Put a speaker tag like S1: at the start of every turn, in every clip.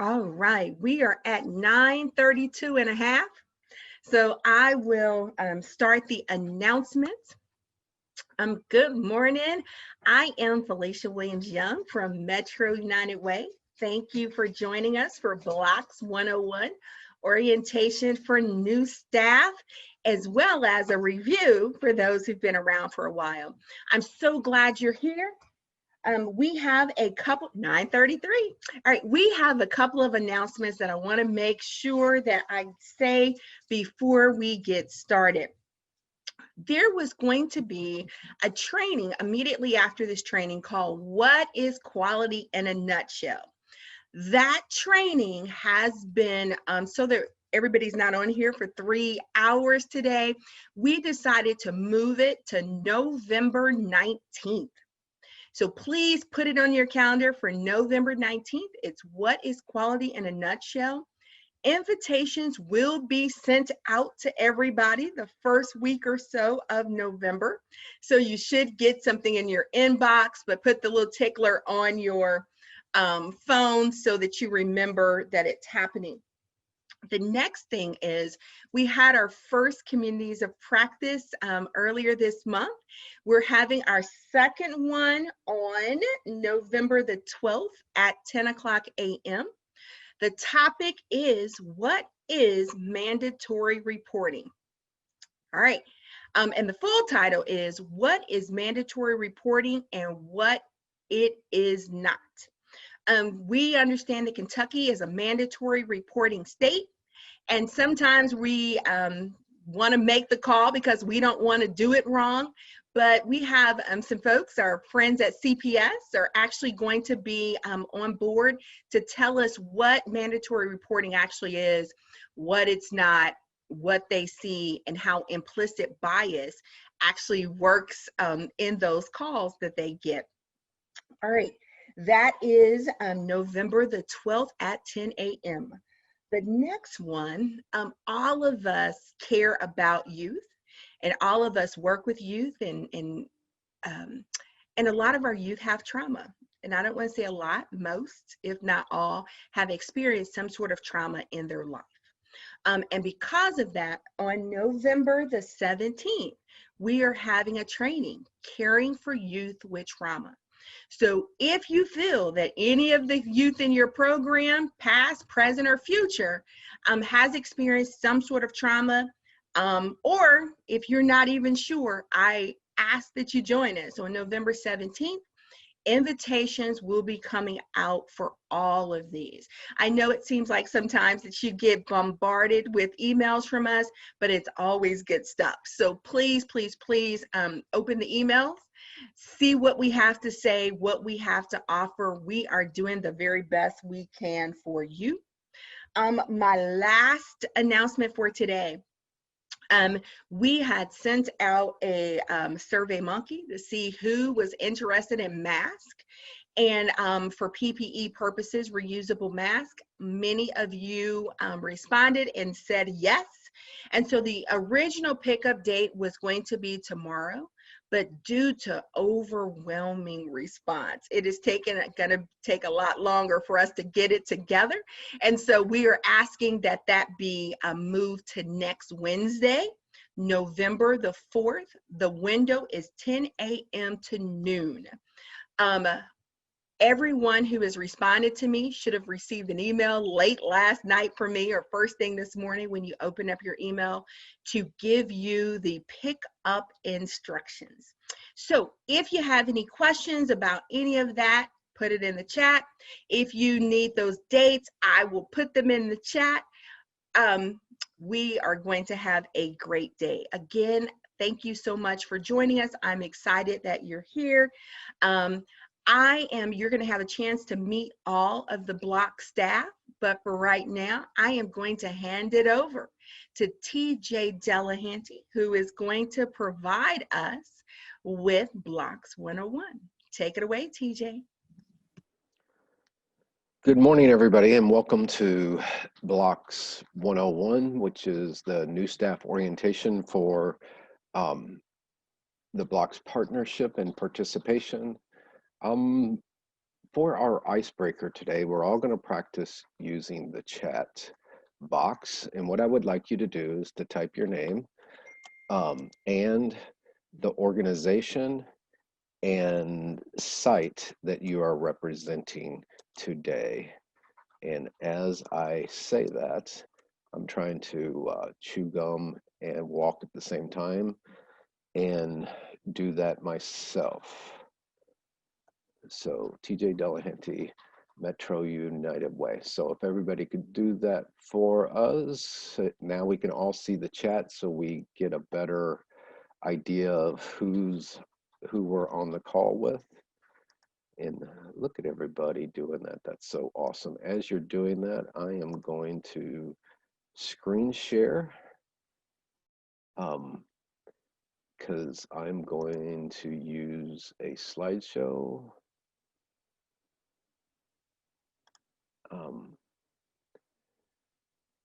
S1: All right, we are at 9:32 and a half. So I will start the announcements. Good morning. I am Felicia Williams Young from Metro United Way. Thank you for joining us for Blocks 101 orientation for new staff, as well as a review for those who've been around for a while. I'm so glad you're here. We have a couple, 9:33. All right, we have a couple of announcements that I want to make sure that I say before we get started. There was going to be a training immediately after this training called What is Quality in a Nutshell? That training has been, so that everybody's not on here for 3 hours today, we decided to move it to November 19th. So please put it on your calendar for November 19th. It's What is Quality in a Nutshell? Invitations will be sent out to everybody the first week or so of November. So you should get something in your inbox, but put the little tickler on your phone so that you remember that it's happening. The next thing is we had our first communities of practice earlier this month. We're having our second one on November the 12th at 10 o'clock a.m. The topic is, what is mandatory reporting? All right. And the full title is, what is mandatory reporting and what it is not? We understand that Kentucky is a mandatory reporting state. And sometimes we want to make the call because we don't want to do it wrong. But we have some folks, our friends at CPS, are actually going to be on board to tell us what mandatory reporting actually is, what it's not, what they see, and how implicit bias actually works in those calls that they get. All right, that is November the 12th at 10 a.m. The next one, all of us care about youth, and all of us work with youth, and a lot of our youth have trauma. And I don't want to say a lot, most, if not all, have experienced some sort of trauma in their life. And because of that, on November the 17th, we are having a training, Caring for Youth with Trauma. So if you feel that any of the youth in your program, past, present, or future, has experienced some sort of trauma, or if you're not even sure, I ask that you join us on November 17th. Invitations will be coming out for all of these. I know it seems like sometimes that you get bombarded with emails from us, but it's always good stuff. So please, please, please open the emails, see what we have to say, what we have to offer. We are doing the very best we can for you. My last announcement for today. We had sent out a survey monkey to see who was interested in mask, and for PPE purposes, reusable mask. Many of you responded and said yes. And so the original pickup date was going to be tomorrow, but due to overwhelming response, it is going to take a lot longer for us to get it together. And so we are asking that that be moved to next Wednesday, November the 4th. The window is 10 a.m. to noon. Everyone who has responded to me should have received an email late last night from me or first thing this morning when you open up your email to give you the pickup instructions. So if you have any questions about any of that, put it in the chat. If you need those dates, I will put them in the chat. We are going to have a great day. Again, thank you so much for joining us. I'm excited that you're here. You're going to have a chance to meet all of the block staff, but for right now, I am going to hand it over to TJ Delahanty, who is going to provide us with Blocks 101. Take it away, TJ.
S2: Good morning, everybody, and welcome to Blocks 101, which is the new staff orientation for the Blocks partnership and participation. For our icebreaker today, we're all going to practice using the chat box. And what I would like you to do is to type your name and the organization and site that you are representing today. And as I say that, I'm trying to chew gum and walk at the same time and do that myself. So TJ Delahanty, Metro United Way. So if everybody could do that for us, now we can all see the chat so we get a better idea of who we're on the call with. And look at everybody doing that. That's so awesome. As you're doing that, I am going to screen share because I'm going to use a slideshow.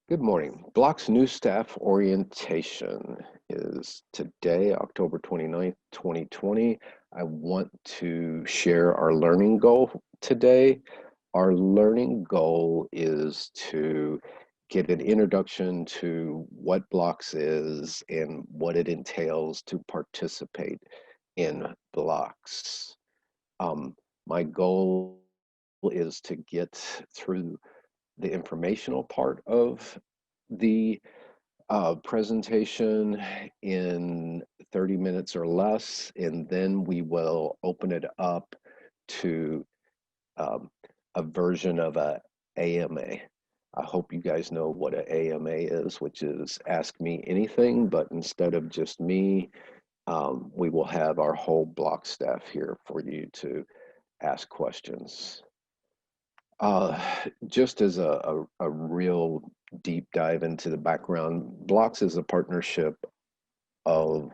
S2: Good morning. BLOCS new staff orientation is today, October 29th, 2020. I want to share our learning goal today. Our learning goal is to get an introduction to what BLOCS is and what it entails to participate in BLOCS. My goal is to get through the informational part of the presentation in 30 minutes or less, and then we will open it up to a version of a AMA. I hope you guys know what an AMA is, which is Ask Me Anything, but instead of just me, we will have our whole block staff here for you to ask questions. Just as a real deep dive into the background, BLOCS is a partnership of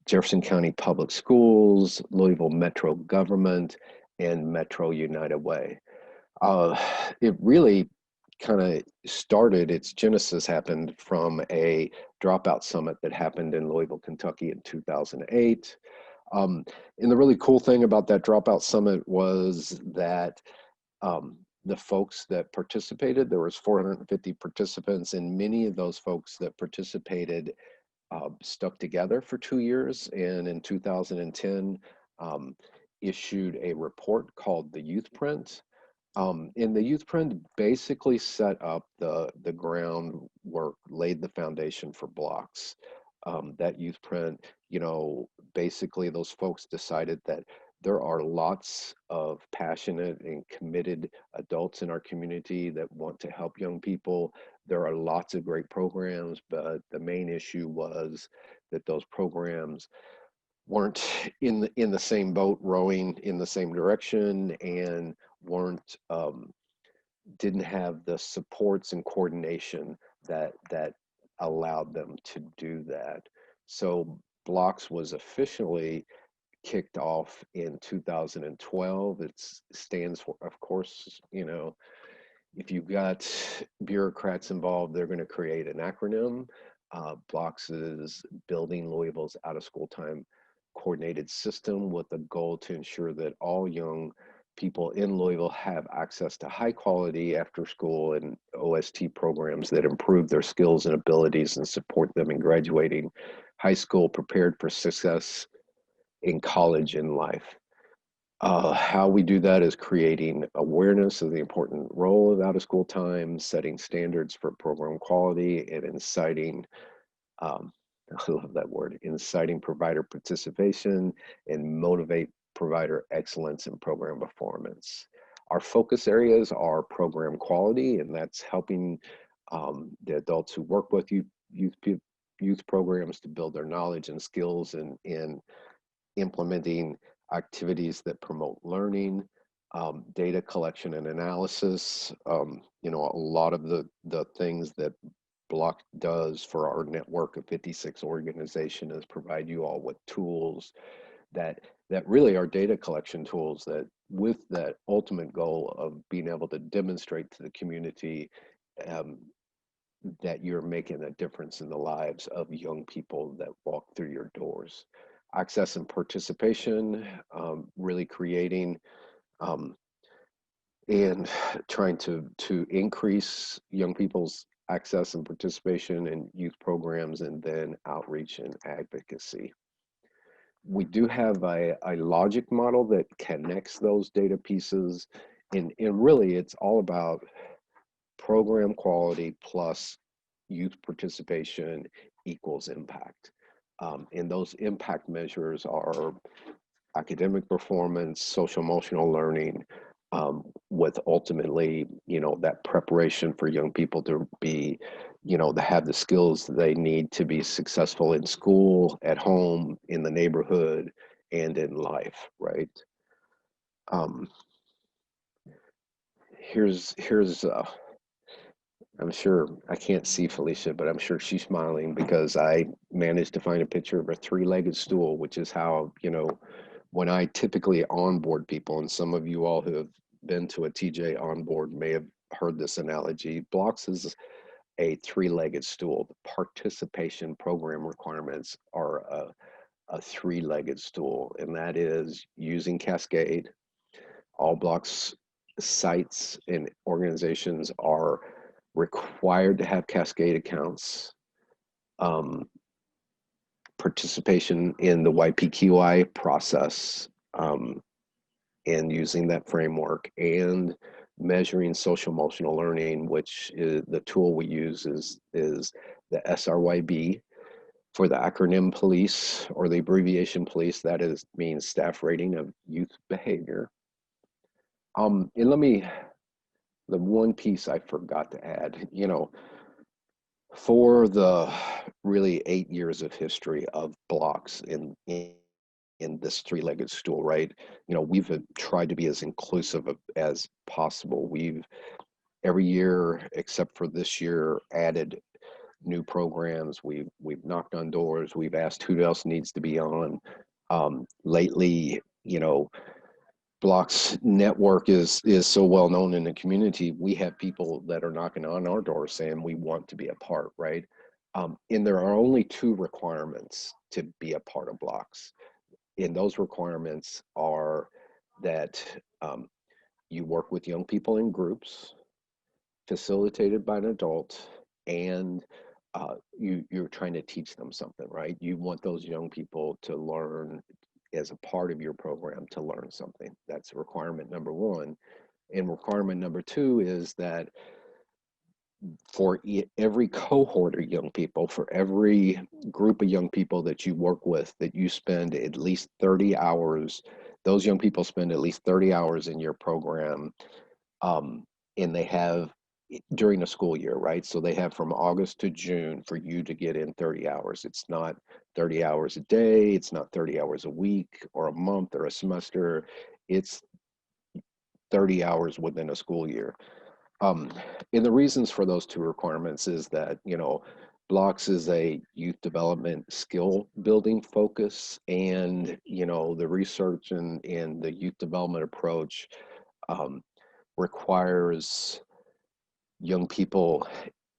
S2: Jefferson County Public Schools, Louisville Metro Government, and Metro United Way. It really kind of started, its genesis happened from a dropout summit that happened in Louisville, Kentucky in 2008. And the really cool thing about that dropout summit was that the folks that participated, there was 450 participants, and many of those folks that participated stuck together for 2 years, and in 2010 issued a report called the Youth Print. And the Youth Print basically set up the groundwork, laid the foundation for BLOCS. That Youth Print, basically those folks decided that there are lots of passionate and committed adults in our community that want to help young people. There are lots of great programs, but the main issue was that those programs weren't in the same boat, rowing in the same direction, and weren't didn't have the supports and coordination that allowed them to do that. So BLOCS was officially kicked off in 2012. It stands for, of course, if you've got bureaucrats involved, they're going to create an acronym. BLOCS is building Louisville's out-of-school time coordinated system with the goal to ensure that all young people in Louisville have access to high quality after school and OST programs that improve their skills and abilities and support them in graduating high school prepared for success in college and life. How we do that is creating awareness of the important role of out-of-school time, setting standards for program quality, and inciting, I love that word, inciting provider participation and motivate provider excellence in program performance. Our focus areas are program quality, and that's helping the adults who work with youth programs to build their knowledge and skills in implementing activities that promote learning, data collection and analysis. A lot of the things that BLOCS does for our network of 56 organizations is provide you all with tools that really are data collection tools that, with that ultimate goal of being able to demonstrate to the community that you're making a difference in the lives of young people that walk through your doors. Access and participation, really creating and trying to increase young people's access and participation in youth programs, and then outreach and advocacy. We do have a logic model that connects those data pieces, and really it's all about program quality plus youth participation equals impact. And those impact measures are academic performance, social emotional learning, with ultimately, that preparation for young people to be, to have the skills they need to be successful in school, at home, in the neighborhood, and in life, right? Um, here's I'm sure I can't see Felicia, but I'm sure she's smiling because I managed to find a picture of a three-legged stool, which is how, when I typically onboard people, and some of you all who have been to a TJ onboard may have heard this analogy. BLOCS is a three-legged stool. The participation program requirements are a three-legged stool, and that is using Cascade. All BLOCS sites and organizations are required to have Cascade accounts, um, participation in the YPQI process, and using that framework, and measuring social emotional learning, which is the tool we use is the SRYB for the acronym police, or the abbreviation police. That is means staff rating of youth behavior. And the one piece I forgot to add, for the really 8 years of history of BLOCS in this three-legged stool, right? We've tried to be as inclusive as possible. We've every year, except for this year, added new programs. We've knocked on doors. We've asked who else needs to be on. Lately, BLOCS network is so well known in the community. We have people that are knocking on our door saying we want to be a part, right? And there are only two requirements to be a part of BLOCS. And those requirements are that you work with young people in groups, facilitated by an adult, and you're trying to teach them something, right? You want those young people to learn as a part of your program, to learn something. That's requirement number one. And requirement number two is that for every cohort of young people, for every group of young people that you work with, that you spend at least 30 hours, those young people spend at least 30 hours in your program, and they have during a school year, right? So they have from August to June for you to get in 30 hours. It's not 30 hours a day. It's not 30 hours a week or a month or a semester. It's 30 hours within a school year. Um, and the reasons for those two requirements is that, BLOCS is a youth development skill building focus, and, the research and the youth development approach requires young people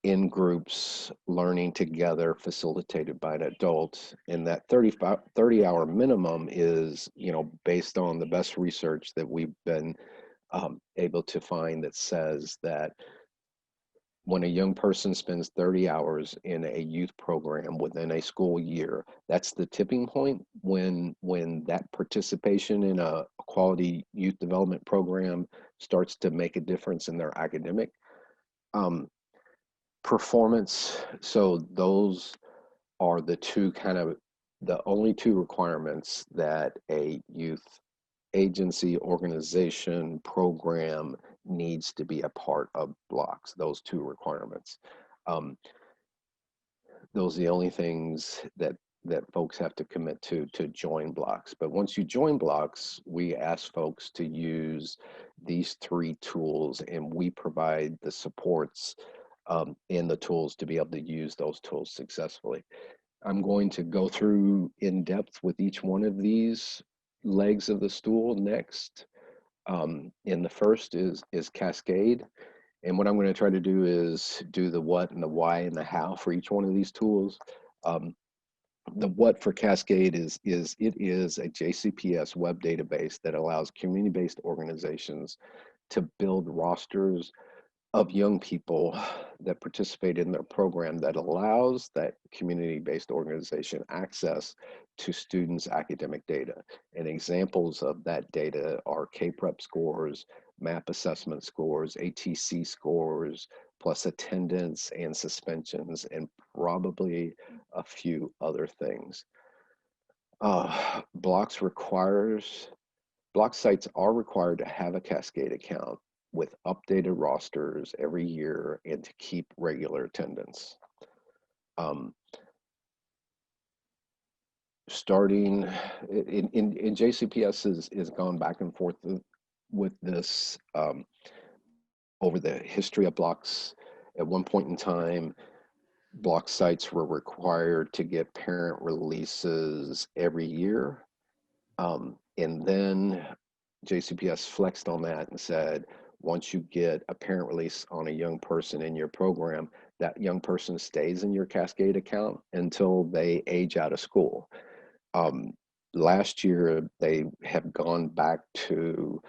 S2: in groups learning together, facilitated by an adult. And that 30-hour minimum is, based on the best research that we've been able to find, that says that when a young person spends 30 hours in a youth program within a school year, that's the tipping point when that participation in a quality youth development program starts to make a difference in their academic performance. So those are the only two requirements that a youth agency, organization, program needs to be a part of BLOCS. Those two requirements. Those are the only things that folks have to commit to join BLOCS. But once you join BLOCS, we ask folks to use these three tools, and we provide the supports and the tools to be able to use those tools successfully. I'm going to go through in depth with each one of these legs of the stool next. And the first is Cascade. And what I'm going to try to do is do the what and the why and the how for each one of these tools. The what for Cascade is it is a JCPS web database that allows community-based organizations to build rosters of young people that participate in their program that allows that community-based organization access to students' academic data. And examples of that data are K-Prep scores, MAP assessment scores, ATC scores, plus attendance and suspensions, and probably a few other things. BLOCS sites are required to have a Cascade account with updated rosters every year and to keep regular attendance. Starting in JCPS is gone back and forth with this over the history of BLOCS. At one point in time, BLOCS sites were required to get parent releases every year. And then JCPS flexed on that and said, once you get a parent release on a young person in your program, that young person stays in your Cascade account until they age out of school. Last year, they have gone back to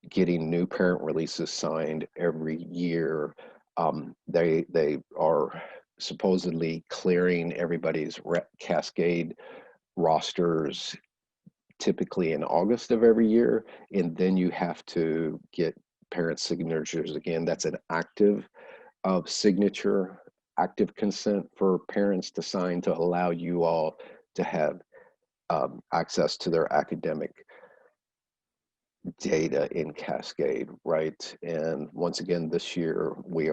S2: getting new parent releases signed every year. They are supposedly clearing everybody's Cascade rosters typically in August of every year, and then you have to get parent signatures again. That's an active signature, active consent for parents to sign to allow you all to have access to their academic data in Cascade, right? And once again, this year we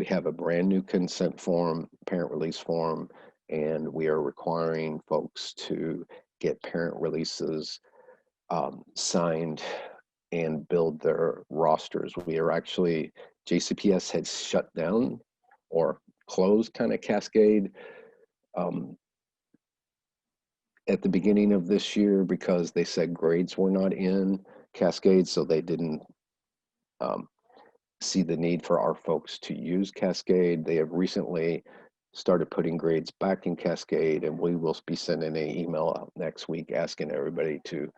S2: have a brand new consent form, parent release form, and we are requiring folks to get parent releases signed and build their rosters. JCPS had shut down or closed kind of Cascade at the beginning of this year because they said grades were not in Cascade, so they didn't see the need for our folks to use Cascade. They have recently started putting grades back in Cascade, and we will be sending an email out next week asking everybody to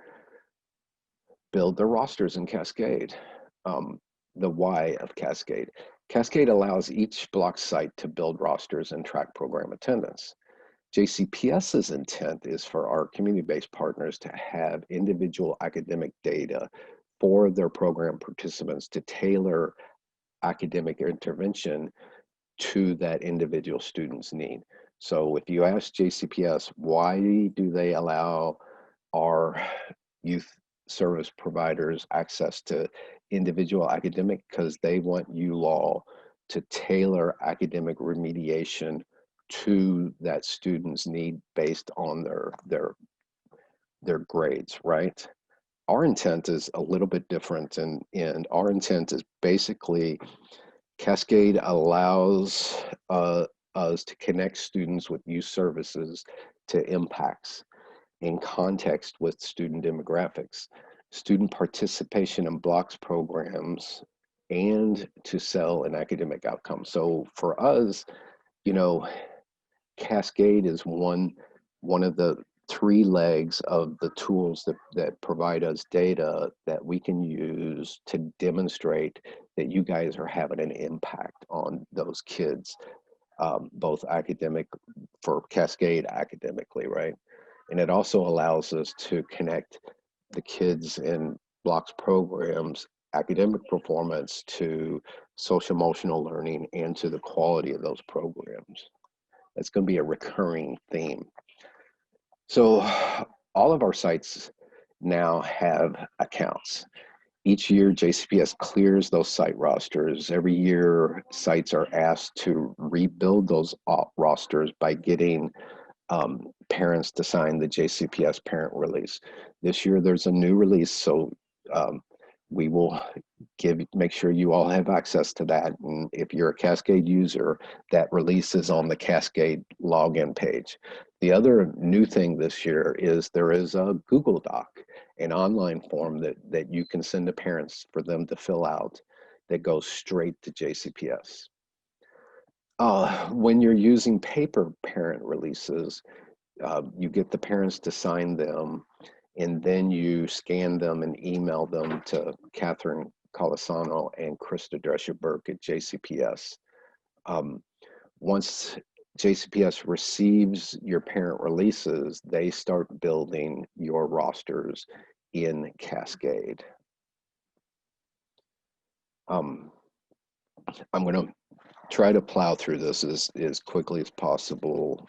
S2: build their rosters in Cascade. The why of Cascade. Cascade allows each BLOCS site to build rosters and track program attendance. JCPS's intent is for our community-based partners to have individual academic data for their program participants to tailor academic intervention to that individual student's need. So if you ask JCPS, why do they allow our youth service providers access to individual academic? Because they want you all to tailor academic remediation to that student's need based on their grades, right? Our intent is a little bit different, and our intent is basically Cascade allows us to connect students with youth services to impacts in context with student demographics, student participation in BLOCS programs, and to sell an academic outcome. So for us, Cascade is one of the three legs of the tools that provide us data that we can use to demonstrate that you guys are having an impact on those kids, both academic for Cascade academically, right? And it also allows us to connect the kids in BLOCS programs academic performance to social emotional learning and to the quality of those programs. That's going to be a recurring theme. So all of our sites now have accounts. Each year, JCPS clears those site rosters. Every year, sites are asked to rebuild those rosters by getting parents to sign the JCPS parent release. This year, there's a new release, so we will make sure you all have access to that. And if you're a Cascade user, that release is on the Cascade login page. The other new thing this year is there is a Google Doc, an online form that you can send to parents for them to fill out that goes straight to JCPS. When you're using paper parent releases, you get the parents to sign them, and then you scan them and email them to Catherine Colasano and Krista Drescher-Burke at JCPS. Once JCPS receives your parent releases, they start building your rosters in Cascade. I'm going to try to plow through this as quickly as possible.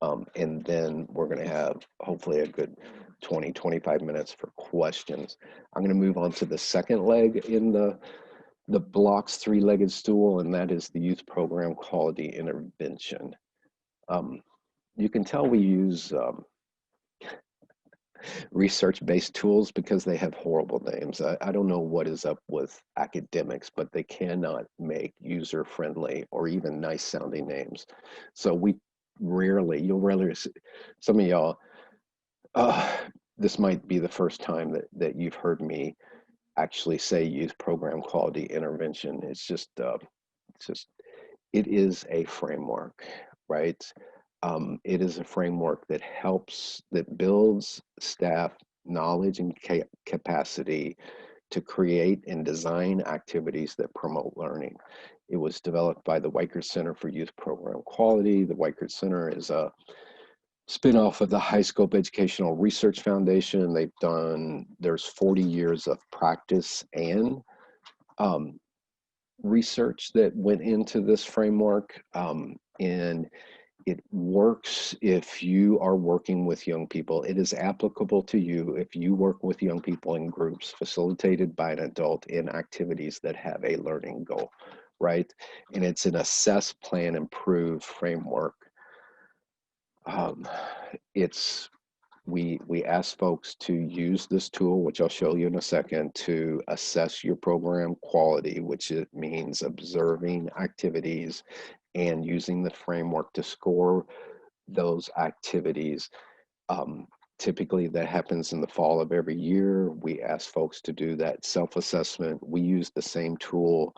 S2: And then we're going to have hopefully a good 20-25 minutes for questions. I'm going to move on to the second leg in the BLOCS three-legged stool, and that is the youth program quality intervention. You can tell we use research-based tools because they have horrible names. I don't know what is up with academics, but they cannot make user-friendly or even nice-sounding names. So you'll rarely see, some of y'all, this might be the first time that you've heard me actually say youth program quality intervention. It is a framework, right? It is a framework that builds staff knowledge and capacity to create and design activities that promote learning. It was developed by the Weichert Center for Youth Program Quality. The Weichert Center is a spinoff of the High Scope Educational Research Foundation. There's 40 years of practice and research that went into this framework, and it works if you are working with young people. It is applicable to you if you work with young people in groups facilitated by an adult in activities that have a learning goal, right? And it's an assess, plan, improve framework. We ask folks to use this tool, which I'll show you in a second, to assess your program quality, which it means observing activities and using the framework to score those activities. Typically that happens in the fall of every year. We ask folks to do that self-assessment. We use the same tool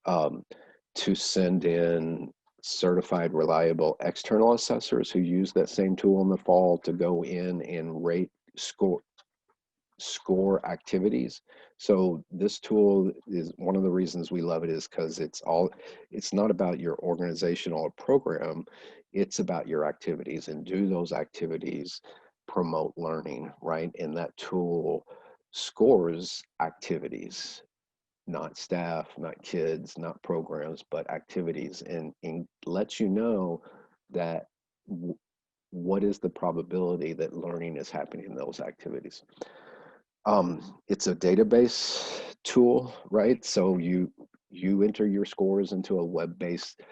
S2: to send in certified reliable external assessors who use that same tool in the fall to go in and rate score activities. So this tool is one of the reasons we love it, is because it's not about your organizational program, it's about your activities, and do those activities promote learning, right? And that tool scores activities, not staff, not kids, not programs, but activities, and lets you know that what is the probability that learning is happening in those activities. It's a database tool, right? So you enter your scores into a web-based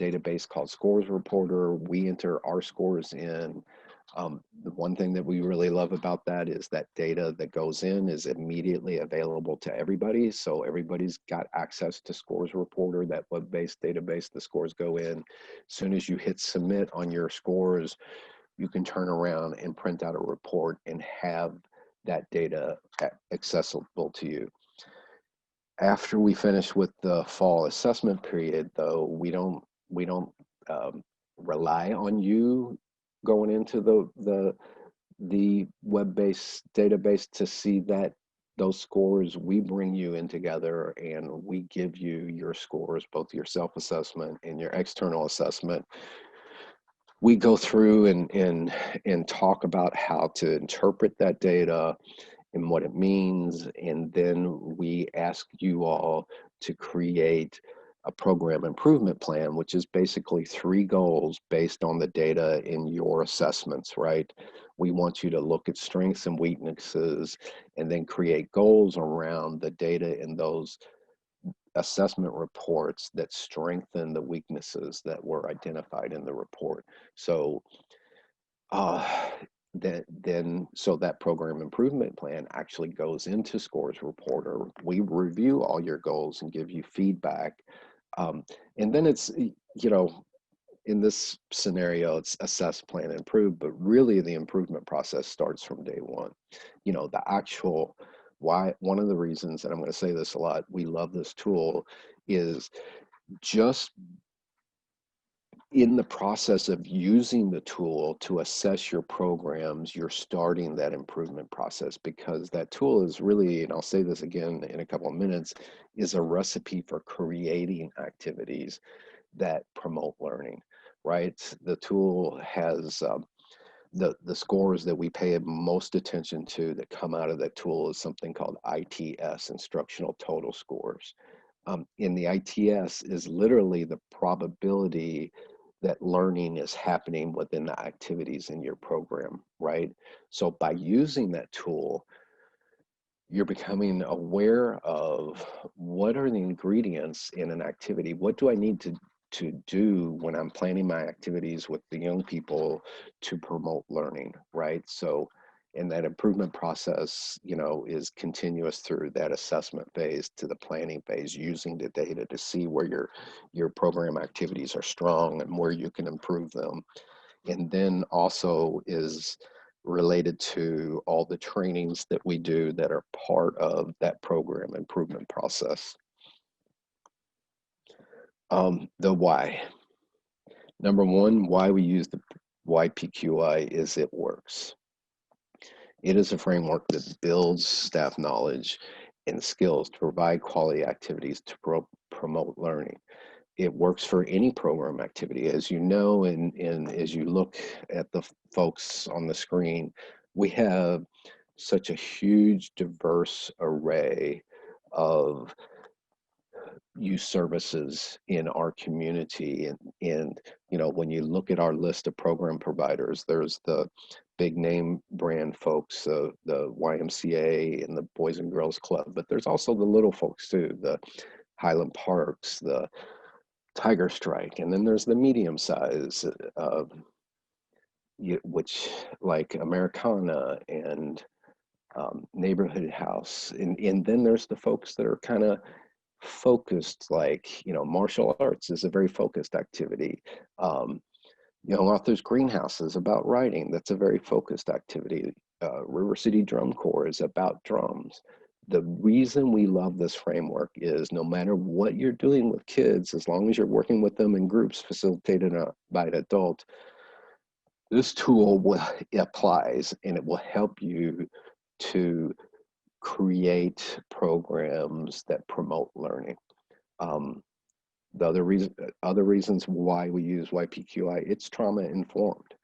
S2: database called Scores Reporter. We enter our scores in. The one thing that we really love about that is that data that goes in is immediately available to everybody. So everybody's got access to Scores Reporter, that web-based database. The scores go in. As soon as you hit submit on your scores, you can turn around and print out a report and have that data accessible to you. After we finish with the fall assessment period, though, we don't rely on you going into the web-based database to see those scores. We bring you in together and we give you your scores, both your self-assessment and your external assessment. We go through and talk about how to interpret that data and what it means, and then we ask you all to create a program improvement plan, which is basically 3 goals based on the data in your assessments, right? We want you to look at strengths and weaknesses and then create goals around the data in those assessment reports that strengthen the weaknesses that were identified in the report. So so that program improvement plan actually goes into Scores Reporter. We review all your goals and give you feedback. And then it's, in this scenario, it's assess, plan, improve, but really the improvement process starts from day one. The actual one of the reasons, and I'm going to say this a lot, we love this tool is just in the process of using the tool to assess your programs, you're starting that improvement process, because that tool is really, and I'll say this again in a couple of minutes, is a recipe for creating activities that promote learning, right? The tool has the scores that we pay most attention to that come out of that tool is something called ITS, instructional total scores. In the ITS is literally the probability that learning is happening within the activities in your program, right? So by using that tool, you're becoming aware of what are the ingredients in an activity. What do I need to do when I'm planning my activities with the young people to promote learning, right? So, and that improvement process, you know, is continuous through that assessment phase to the planning phase, using the data to see where your program activities are strong and where you can improve them. And then also is related to all the trainings that we do that are part of that program improvement process. The why. Number one, why we use the YPQI is it works. It is a framework that builds staff knowledge and skills to provide quality activities to promote learning. It works for any program activity. As you know, and as you look at the folks on the screen, we have such a huge, diverse array of youth services in our community. And you know, when you look at our list of program providers, there's the big name brand folks, the YMCA and the Boys and Girls Club, but there's also the little folks too, the Highland Parks, the Tiger Strike, and then there's the medium size, which like Americana and Neighborhood House, and then there's the folks that are kind of focused, like, you know, martial arts is a very focused activity. Young Authors Greenhouse is about writing. That's a very focused activity. River City Drum Corps is about drums. The reason we love this framework is no matter what you're doing with kids, as long as you're working with them in groups facilitated by an adult, this tool applies, and it will help you to create programs that promote learning. The other reasons why we use YPQI, it's trauma informed.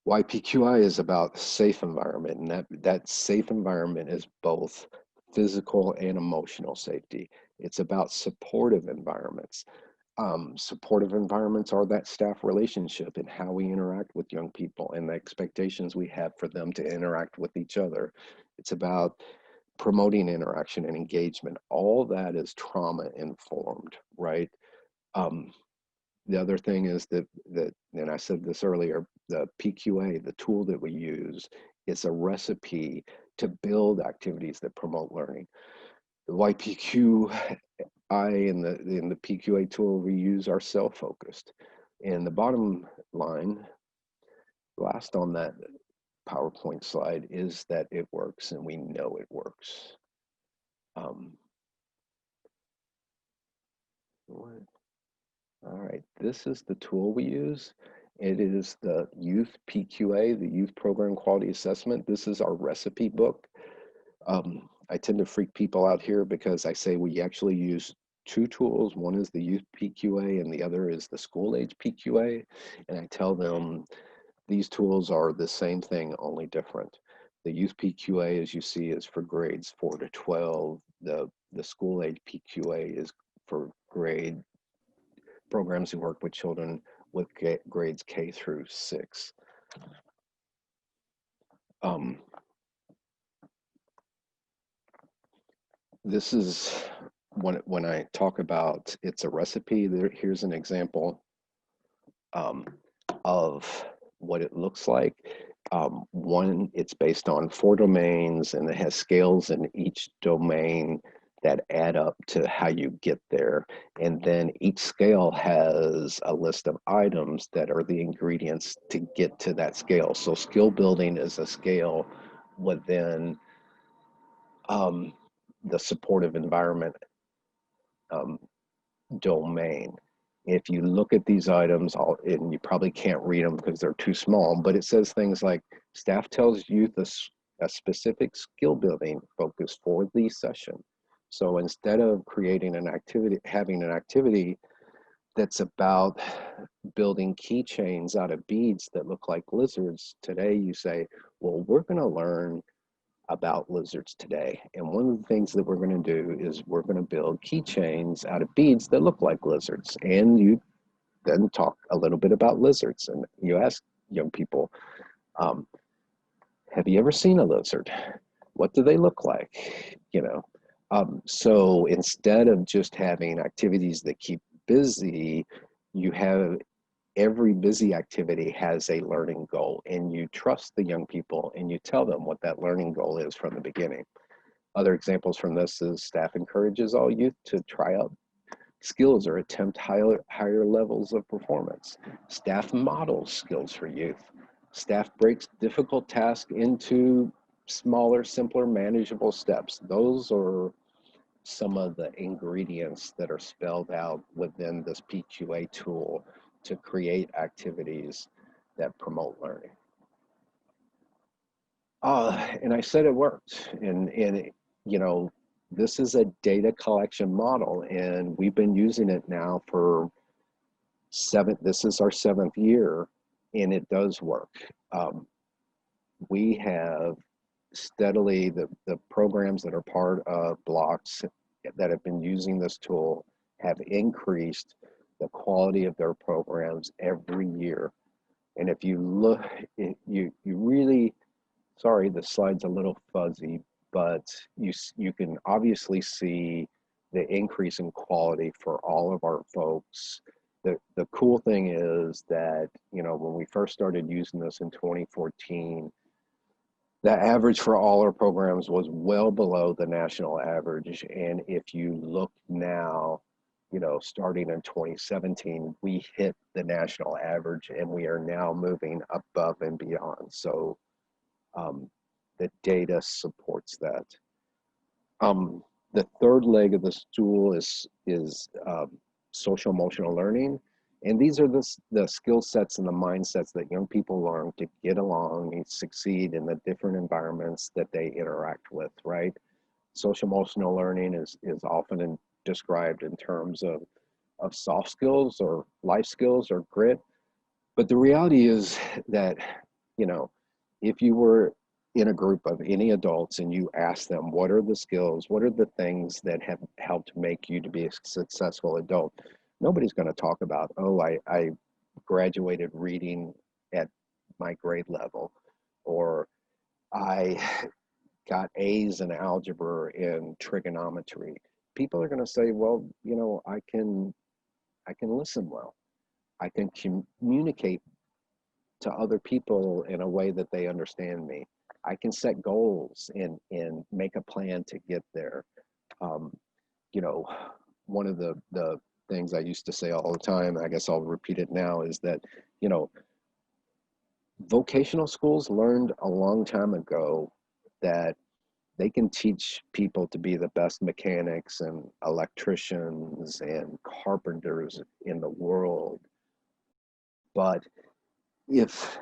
S2: YPQI is about safe environment, and that safe environment is both physical and emotional safety. It's about supportive environments. Supportive environments are that staff relationship and how we interact with young people and the expectations we have for them to interact with each other. It's about promoting interaction and engagement. All that is trauma informed, right? Um, the other thing is that, and I said this earlier, the PQA, the tool that we use, is a recipe to build activities that promote learning. The YPQI and the PQA tool we use are self-focused. And the bottom line, last on that PowerPoint slide, is that it works, and we know it works. All right, this is the tool we use. It is the Youth PQA, the Youth Program Quality Assessment. This is our recipe book. I tend to freak people out here because I say we actually use two tools. One is the Youth PQA and the other is the School Age PQA. And I tell them these tools are the same thing, only different. The Youth PQA, as you see, is for grades 4 to 12. The School Age PQA is for programs who work with children with grades K through 6. This is when I talk about it's a recipe, here's an example of what it looks like. One, it's based on 4 domains, and it has scales in each domain that add up to how you get there. And then each scale has a list of items that are the ingredients to get to that scale. So skill building is a scale within the supportive environment domain. If you look at these items, and you probably can't read them because they're too small, but it says things like staff tells youth a specific skill building focus for the session. So instead of creating an activity, having an activity that's about building keychains out of beads that look like lizards, today you say, well, we're going to learn about lizards today. And one of the things that we're going to do is we're going to build keychains out of beads that look like lizards. And you then talk a little bit about lizards. And you ask young people, um, have you ever seen a lizard? What do they look like? You know, so instead of just having activities that keep busy, you have every busy activity has a learning goal, and you trust the young people and you tell them what that learning goal is from the beginning. Other examples from this is staff encourages all youth to try out skills or attempt higher levels of performance. Staff models skills for youth. Staff breaks difficult tasks into smaller, simpler, manageable steps. Those are some of the ingredients that are spelled out within this PQA tool to create activities that promote learning. And I said it worked. And you know, this is a data collection model, and we've been using it now for this is our 7th year, and it does work. We have steadily, the programs that are part of BLOCS that have been using this tool have increased the quality of their programs every year. And if you look, you really, sorry, the slide's a little fuzzy, but you can obviously see the increase in quality for all of our folks. The cool thing is that, you know, when we first started using this in 2014, the average for all our programs was well below the national average. And if you look now, you know, starting in 2017, we hit the national average, and we are now moving above and beyond. So the data supports that. The third leg of the stool is social emotional learning. And these are the skill sets and the mindsets that young people learn to get along and succeed in the different environments that they interact with, right? Social emotional learning is often described in terms of soft skills or life skills or grit. But the reality is that, you know, if you were in a group of any adults and you ask them, what are the skills, what are the things that have helped make you to be a successful adult? Nobody's going to talk about, oh, I graduated reading at my grade level, or I got A's in algebra and trigonometry. People are going to say, well, you know, I can listen well. I can communicate to other people in a way that they understand me. I can set goals and make a plan to get there. You know, one of the things I used to say all the time, I guess I'll repeat it now, is that, you know, vocational schools learned a long time ago that they can teach people to be the best mechanics and electricians and carpenters in the world. But if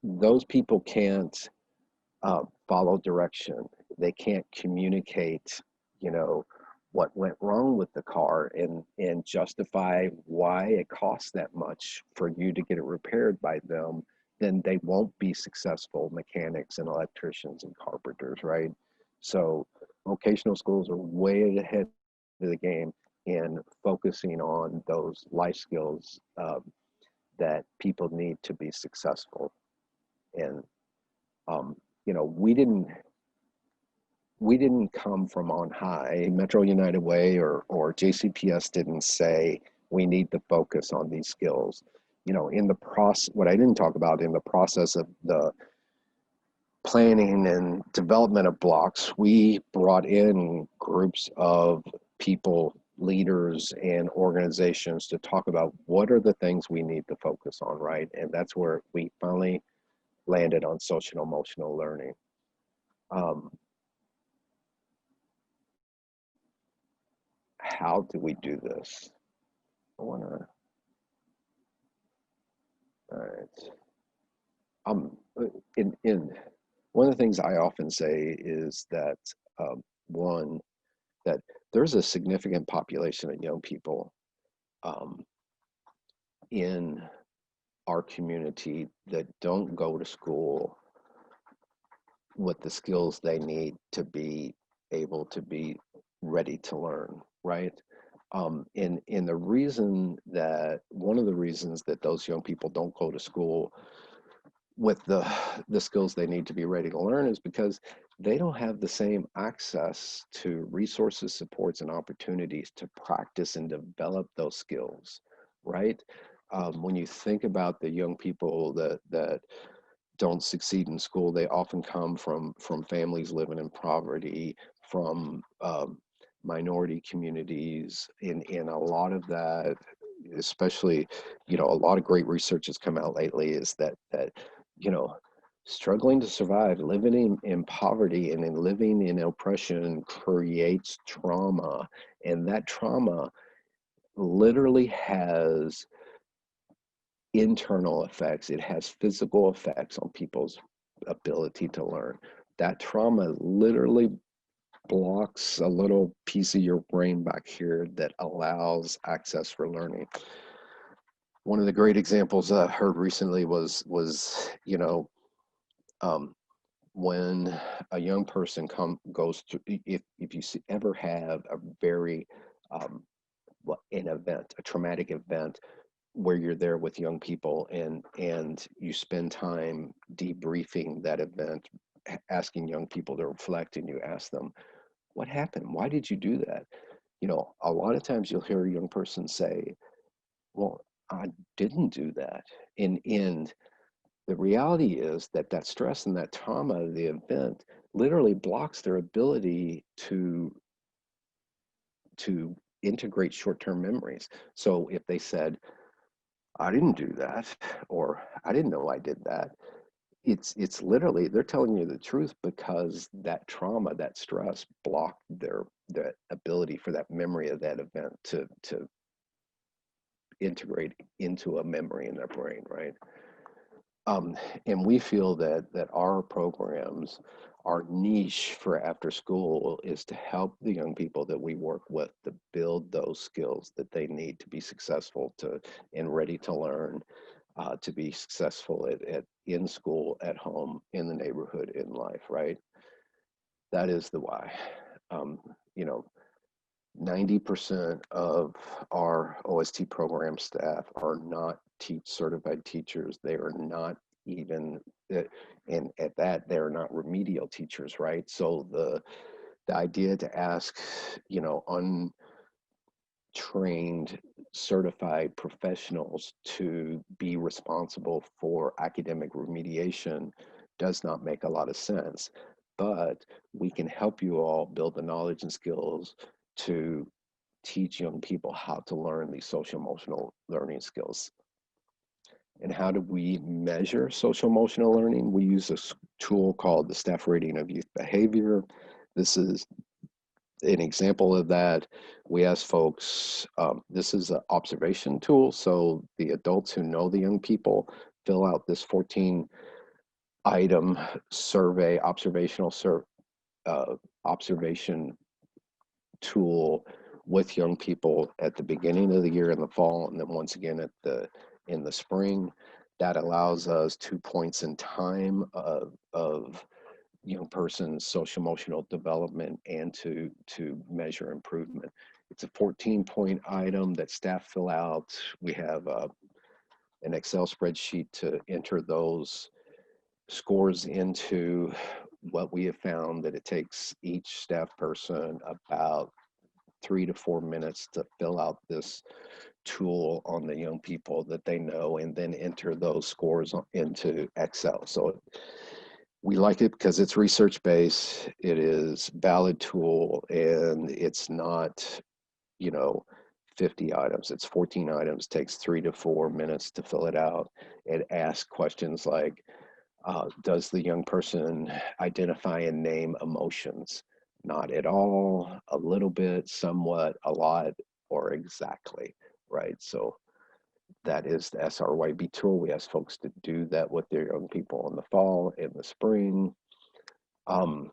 S2: those people can't follow direction, they can't communicate, you know, what went wrong with the car and justify why it costs that much for you to get it repaired by them, then they won't be successful mechanics and electricians and carpenters, right? So vocational schools are way ahead of the game in focusing on those life skills that people need to be successful. And you know, we didn't come from on high. Metro United Way or JCPS didn't say we need to focus on these skills. You know, in the process, what I didn't talk about in the process of the planning and development of blocks, we brought in groups of people, leaders and organizations to talk about what are the things we need to focus on, right? And that's where we finally landed on social emotional learning. How do we do this? I want to All right. In one of the things I often say is that one, that there's a significant population of young people um, in our community that don't go to school with the skills they need to be able to be ready to learn, right? And the reason that one of the reasons that those young people don't go to school with the skills they need to be ready to learn is because they don't have the same access to resources, supports, and opportunities to practice and develop those skills, right? When you think about the young people that don't succeed in school, they often come from families living in poverty, from minority communities, in a lot of that, especially, a lot of great research has come out lately is that you know struggling to survive, living in poverty and in living in oppression creates trauma, and that trauma literally has internal effects. It has physical effects on people's ability to learn. That trauma literally blocks a little piece of your brain back here that allows access for learning. One of the great examples I heard recently was um, when a young person goes through, if you ever have a very um, an event, a traumatic event where you're there with young people and you spend time debriefing that event, asking young people to reflect, and you ask them, what happened? Why did you do that? A lot of times you'll hear a young person say, well, I didn't do that. And the reality is that stress and that trauma of the event literally blocks their ability to integrate short-term memories. So if they said, I didn't do that, or I didn't know I did that, it's literally they're telling you the truth because that trauma, that stress blocked their ability for that memory of that event to integrate into a memory in their brain, right? Um, and we feel that our programs, our niche for after school is to help the young people that we work with to build those skills that they need to be successful to and ready to learn, to be successful at in school, at home, in the neighborhood, in life, right? That is the why. Um, you know, 90% of our OST program staff are not teach certified teachers. They are not even, uh, and at that, they're not remedial teachers, right? So the idea to ask, untrained, certified professionals to be responsible for academic remediation does not make a lot of sense. But we can help you all build the knowledge and skills to teach young people how to learn these social emotional learning skills. And how do we measure social emotional learning? We use a tool called the Staff Rating of Youth Behavior. This is an example of that. We ask folks, this is an observation tool. So the adults who know the young people fill out this 14 item survey, observation tool with young people at the beginning of the year in the fall, and then once again in the spring. That allows us 2 points in time of young person's social emotional development and to measure improvement. It's a 14-point item that staff fill out. We have an Excel spreadsheet to enter those scores into. What we have found that it takes each staff person about 3 to 4 minutes to fill out this tool on the young people that they know and then enter those scores into Excel. So we like it because it's research based, it is valid tool, and it's not, you know, 50 items. It's 14 items, takes 3 to 4 minutes to fill it out. It asks questions like, does the young person identify and name emotions? Not at all, a little bit, somewhat, a lot, or exactly, right? So That is the SRYB tool. We ask folks to do that with their young people in the fall, in the spring. And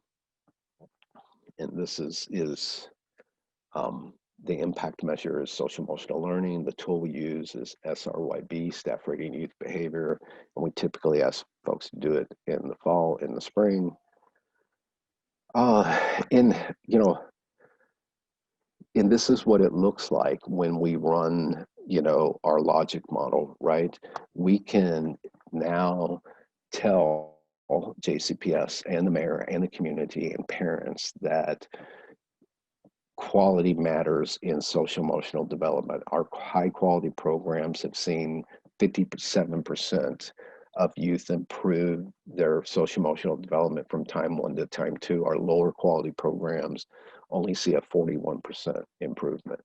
S2: this is the impact measure is social emotional learning. The tool we use is SRYB, staff rating youth behavior. And we typically ask folks to do it in the fall, in the spring. And, you know, and this is what it looks like when we run, you know, our logic model, right? We can now tell JCPS and the mayor and the community and parents that quality matters in social emotional development. Our high quality programs have seen 57% of youth improve their social emotional development from time 1 to time 2. Our lower quality programs only see a 41% improvement.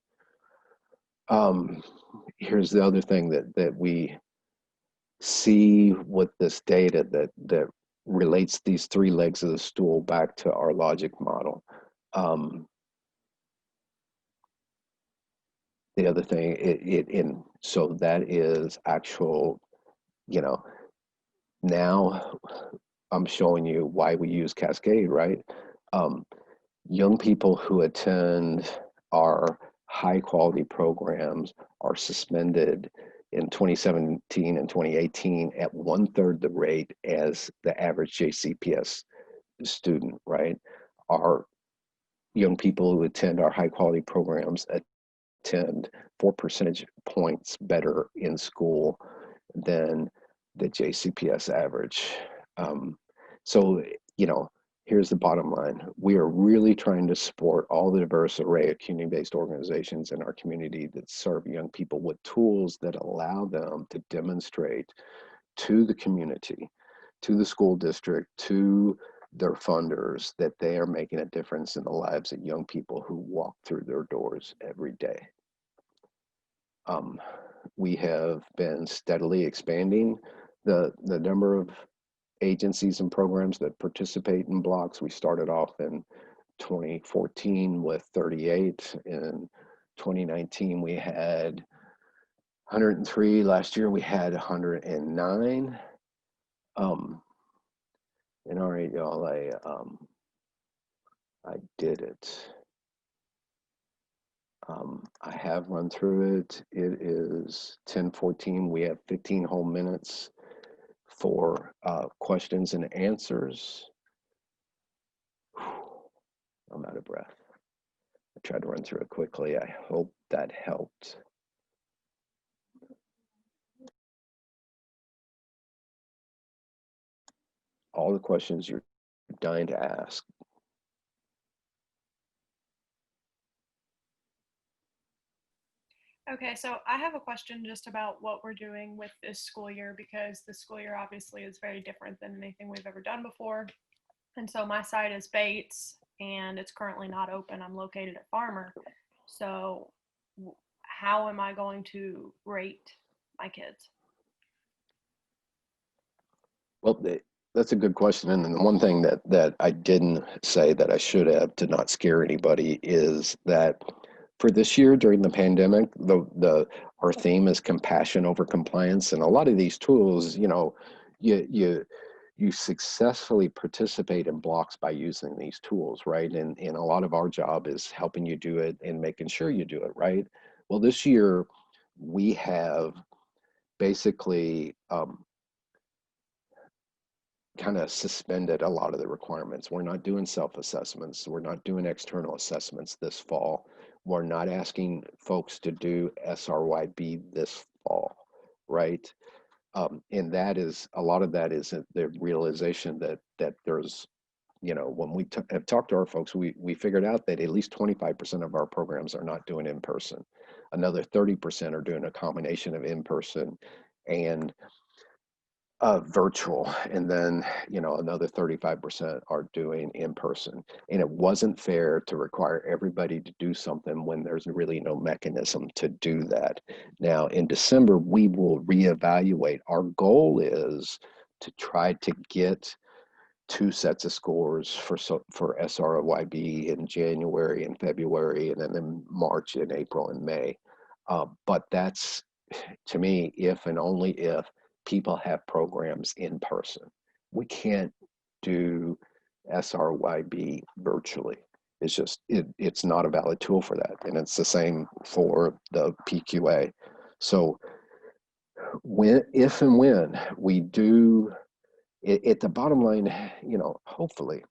S2: Here's the other thing that we see with this data that relates these 3 legs of the stool back to our logic model. The other thing, so that is actual, you know, now I'm showing you why we use Cascade, right? Young people who attend our high quality programs are suspended in 2017 and 2018 at 1/3 the rate as the average JCPS student, right? Our young people who attend our high quality programs attend 4 percentage points better in school than the JCPS average. So, you know, here's the bottom line. We are really trying to support all the diverse array of community-based organizations in our community that serve young people with tools that allow them to demonstrate to the community, to the school district, to their funders, that they are making a difference in the lives of young people who walk through their doors every day. We have been steadily expanding the number of agencies and programs that participate in BLOCS. We started off in 2014 with 38. In 2019, we had 103. Last year, we had 109. And all right, y'all, I did it. I have run through it. It is 10:14. We have 15 whole minutes for questions and answers. I'm out of breath. I tried to run through it quickly. I hope that helped. All the questions you're dying to ask.
S3: Okay, so I have a question just about what we're doing with this school year, because the school year obviously is very different than anything we've ever done before. And so my site is Bates and it's currently not open. I'm located at Farmer. So how am I going to rate my kids?
S2: Well, that's a good question. And the one thing that I didn't say that I should have, to not scare anybody, is that for this year during the pandemic, our theme is compassion over compliance. And a lot of these tools, you know, you successfully participate in BLOCS by using these tools, right? And a lot of our job is helping you do it and making sure you do it, right? Well, this year we have basically kind of suspended a lot of the requirements. We're not doing self-assessments. We're not doing external assessments this fall. We're not asking folks to do SRYB this fall, right? And that is, a lot of that is the realization that there's, you know, when we have talked to our folks, we figured out that at least 25% of our programs are not doing in person. Another 30% are doing a combination of in person and virtual, and then, you know, another 35% are doing in person. And it wasn't fair to require everybody to do something when there's really no mechanism to do that. Now in December we will reevaluate. Our goal is to try to get 2 sets of scores for SRYB in January and February, and then in March and April and May. But that's to me, if and only if people have programs in person. We can't do SRYB virtually. It's just, it's not a valid tool for that. And it's the same for the PQA. So if and when we do, at the bottom line, you know, hopefully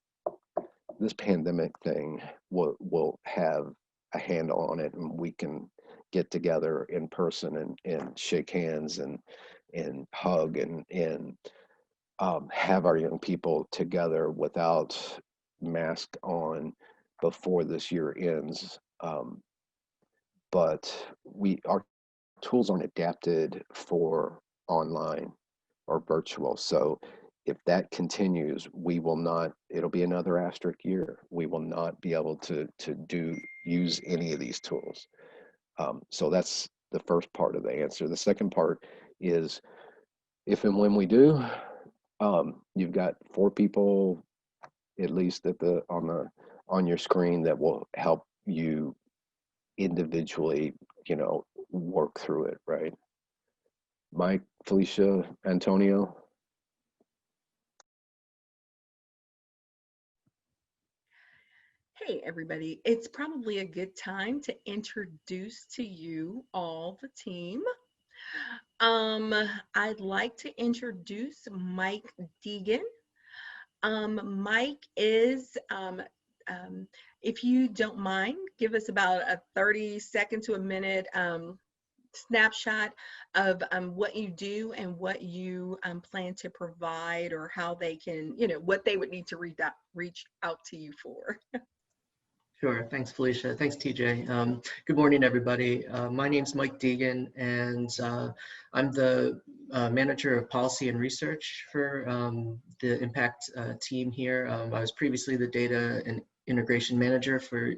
S2: this pandemic thing will have a handle on it, and we can get together in person and shake hands and hug and have our young people together without mask on before this year ends. But our tools aren't adapted for online or virtual. So if that continues, we will not, it'll be another asterisk year. We will not be able to use any of these tools. So that's the first part of the answer. The second part is, if and when we do, you've got 4 people at least on your screen that will help you individually, you know, work through it, right? Mike, Felicia, Antonio.
S1: Hey, everybody. It's probably a good time to introduce to you all the team. I'd like to introduce Mike Deegan. Mike is, if you don't mind, give us about a 30-second to a minute snapshot of what you do and what you plan to provide, or how they can, you know, what they would need to reach out to you for.
S4: Sure. Thanks, Felicia. Thanks, TJ. Good morning, everybody. My name's Mike Deegan, and I'm the manager of policy and research for the Impact team here. I was previously the data and integration manager for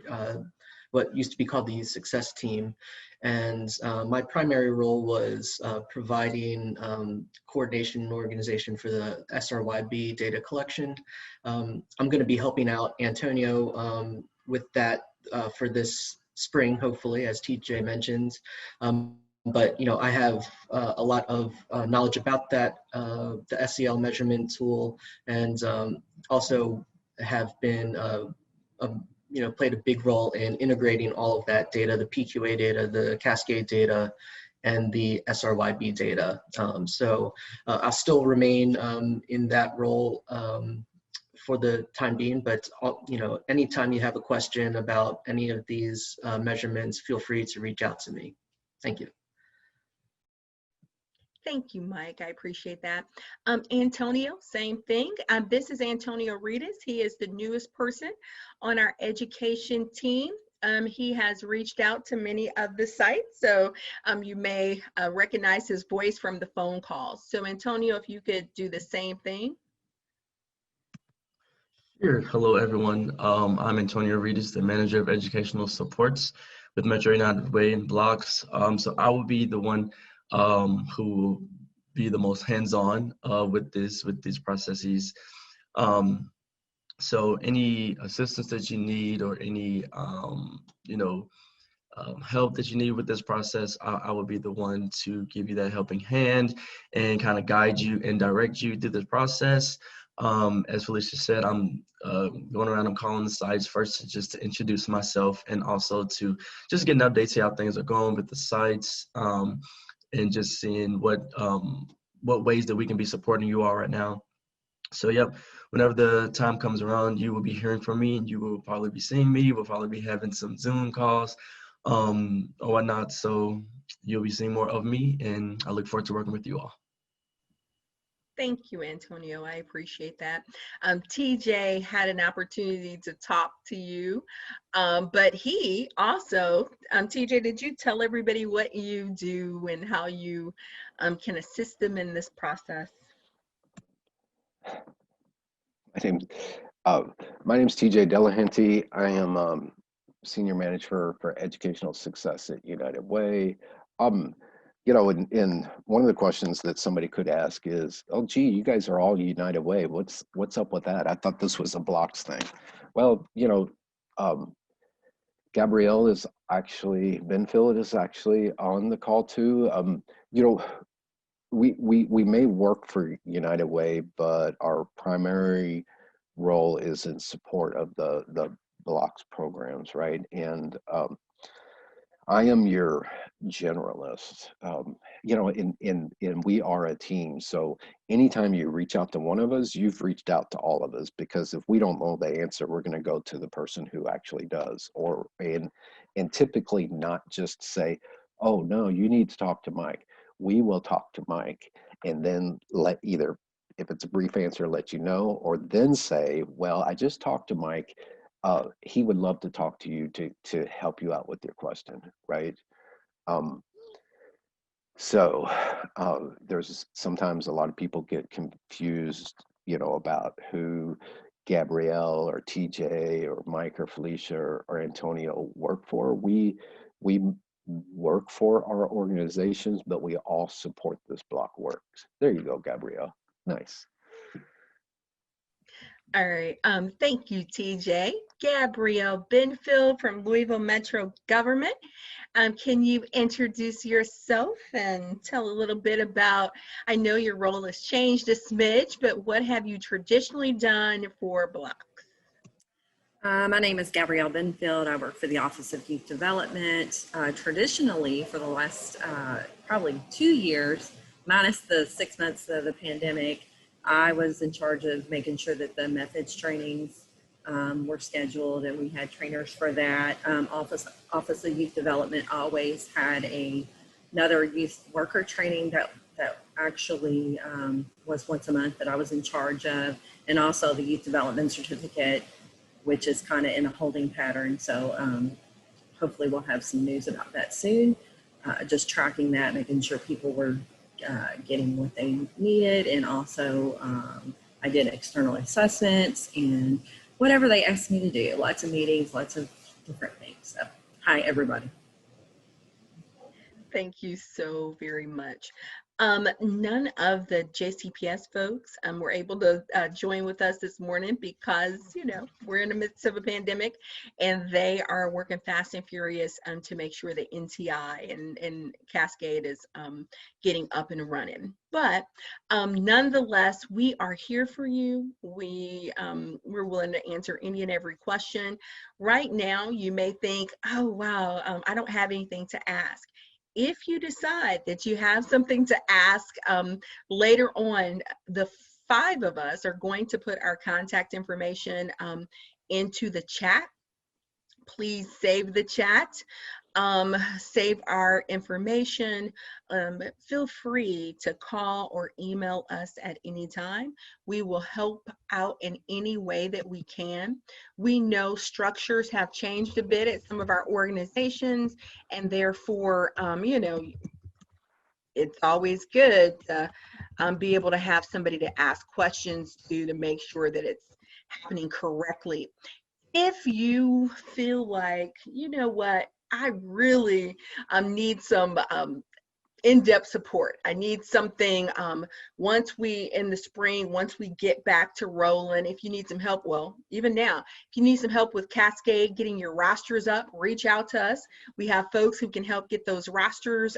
S4: what used to be called the Youth Success team. And my primary role was providing coordination and organization for the SRYB data collection. I'm going to be helping out Antonio with that for this spring, hopefully, as TJ mentioned. But, you know, I have a lot of knowledge about that, the SEL measurement tool, and also have been, you know, played a big role in integrating all of that data, the PQA data, the Cascade data, and the SRYB data. So I'll still remain in that role for the time being, but you know, anytime you have a question about any of these measurements, feel free to reach out to me. Thank you.
S1: Thank you, Mike. I appreciate that. Antonio, same thing. This is Antonio Ritas. He is the newest person on our education team. He has reached out to many of the sites, so you may recognize his voice from the phone calls. So Antonio, if you could do the same thing.
S5: Sure. Hello, everyone. I'm Antonio Ritas, the Manager of Educational Supports with Metro United Way and BLOCS. So I will be the one who will be the most hands-on with these processes. So any assistance that you need, or any help that you need with this process, I will be the one to give you that helping hand and kind of guide you and direct you through this process. As Felicia said, I'm going around, I'm calling the sites first just to introduce myself, and also to just get an update, see how things are going with the sites, and just seeing what ways that we can be supporting you all right now. So yep, whenever the time comes around, you will be hearing from me, and you will probably be seeing me. We'll probably be having some Zoom calls or whatnot. So you'll be seeing more of me, and I look forward to working with you all.
S1: Thank you, Antonio. I appreciate that. TJ had an opportunity to talk to you, but he also, TJ, did you tell everybody what you do and how you can assist them in this process?
S2: My name's TJ Delahanty. I am Senior Manager for Educational Success at United Way. You know, in one of the questions that somebody could ask is, oh, gee, you guys are all United Way. What's up with that? I thought this was a BLOCS thing. Well, you know, Gabrielle is actually, Benfield is actually on the call too. You know, we may work for United Way, but our primary role is in support of the BLOCS programs, right? And I am your generalist. You know, in we are a team. So anytime you reach out to one of us, you've reached out to all of us, because if we don't know the answer, we're going to go to the person who actually does, and typically not just say, oh no, you need to talk to Mike. We will talk to Mike and then let either, if it's a brief answer, let you know, or then say, well, I just talked to Mike. He would love to talk to you to help you out with your question, right? Um, so there's sometimes a lot of people get confused, you know, about who Gabrielle or TJ or Mike or Felicia or Antonio work for. We work for our organizations, but we all support this block works. There you go, Gabrielle. Nice.
S1: All right. Thank you, TJ. Gabrielle Benfield from Louisville Metro Government. Can you introduce yourself and tell a little bit about, I know your role has changed a smidge, but what have you traditionally done for BLOCS?
S6: My name is Gabrielle Benfield. I work for the Office of Youth Development. Traditionally, for the last probably 2 years, minus the 6 months of the pandemic, I was in charge of making sure that the methods trainings were scheduled, and we had trainers for that. Office of Youth Development always had another youth worker training that actually was once a month that I was in charge of, and also the Youth Development Certificate, which is kind of in a holding pattern. So hopefully we'll have some news about that soon. Just tracking that, making sure people were getting what they needed. And also I did external assessments and whatever they asked me to do. Lots of meetings, lots of different things. So hi, everybody.
S1: Thank you so very much. None of the JCPS folks were able to join with us this morning because, you know, we're in the midst of a pandemic, and they are working fast and furious to make sure the NTI and Cascade is getting up and running. But nonetheless, we are here for you. We're willing to answer any and every question. Right now, you may think, oh, wow, I don't have anything to ask. If you decide that you have something to ask later on, the 5 of us are going to put our contact information into the chat. Please save the chat, save our information. Feel free to call or email us at any time. We will help out in any way that we can. We know structures have changed a bit at some of our organizations, and therefore, you know, it's always good to be able to have somebody to ask questions to make sure that it's happening correctly. If you feel like, you know what, I really need some in-depth support. I need something once we, in the spring, once we get back to rolling, if you need some help, well, even now, if you need some help with Cascade, getting your rosters up, reach out to us. We have folks who can help get those rosters.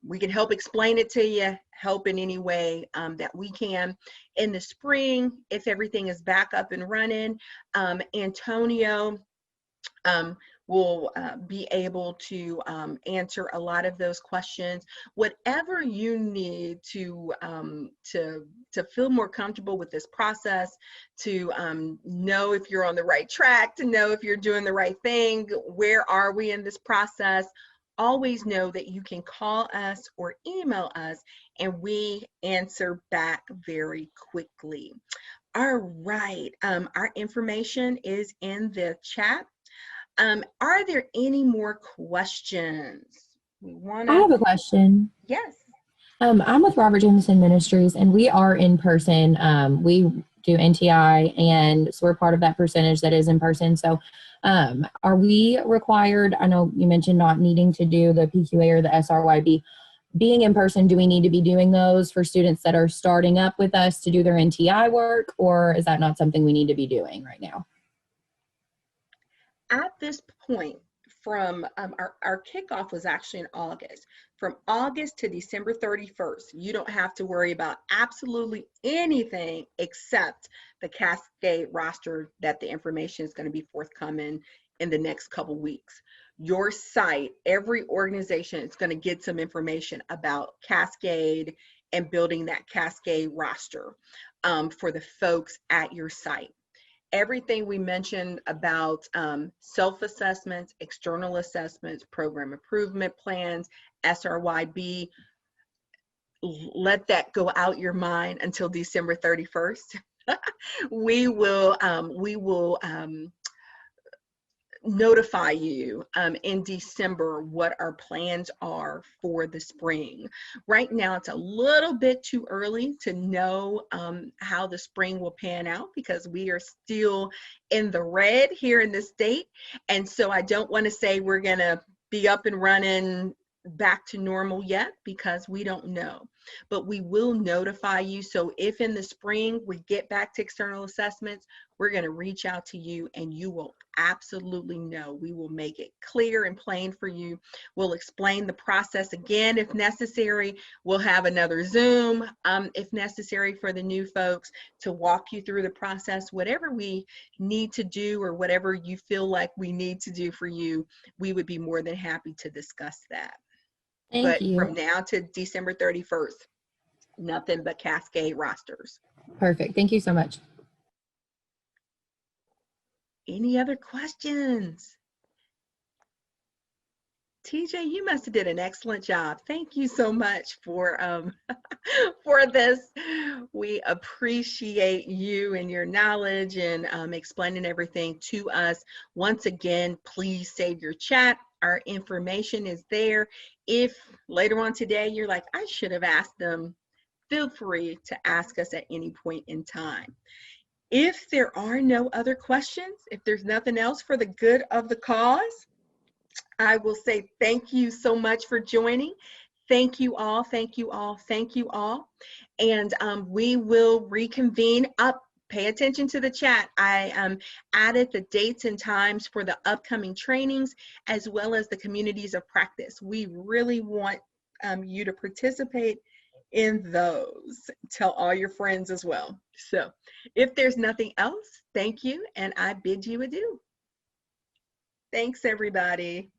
S1: We can help explain it to you, help in any way that we can. In the spring, if everything is back up and running, Antonio will be able to answer a lot of those questions. Whatever you need to feel more comfortable with this process, to know if you're on the right track, to know if you're doing the right thing, where are we in this process, always know that you can call us or email us, and we answer back very quickly. All right, our information is in the chat. Are there any more questions?
S7: I have a question.
S1: Yes.
S7: I'm with Robert Jameson Ministries, and we are in person. We do NTI, and so we're part of that percentage that is in person. So are we required, I know you mentioned not needing to do the PQA or the SRYB, being in person, do we need to be doing those for students that are starting up with us to do their NTI work, or is that not something we need to be doing right now?
S1: at this point, from our kickoff was actually in August. From August to December 31st, you don't have to worry about absolutely anything except the Cascade roster that the information is going to be forthcoming in the next couple weeks. Your site, every organization is going to get some information about Cascade and building that Cascade roster for the folks at your site. Everything we mentioned about self-assessments, external assessments, program improvement plans, SRYB, let that go out your mind until December 31st. We will notify you in December what our plans are for the spring. Right now, it's a little bit too early to know how the spring will pan out because we are still in the red here in the state. And so I don't want to say we're going to be up and running back to normal yet because we don't know, but we will notify you. So if in the spring we get back to external assessments, we're going to reach out to you and you will absolutely know. We will make it clear and plain for you. We'll explain the process again if necessary. We'll have another Zoom if necessary for the new folks to walk you through the process. Whatever we need to do or whatever you feel like we need to do for you, we would be more than happy to discuss that.
S7: Thank you.
S1: From now to December 31st, nothing but Cascade rosters.
S7: Perfect. Thank you so much.
S1: Any other questions? TJ, you must have did an excellent job. Thank you so much for for this. We appreciate you and your knowledge and explaining everything to us. Once again, please save your chat. Our information is there. If later on today you're like, I should have asked them, feel free to ask us at any point in time. If there are no other questions, if there's nothing else for the good of the cause, I will say thank you so much for joining. Thank you all, thank you all, thank you all. And we will reconvene up. Pay attention to the chat. I added the dates and times for the upcoming trainings as well as the communities of practice. We really want you to participate in those. Tell all your friends as well. So if there's nothing else, thank you, and I bid you adieu. Thanks, everybody.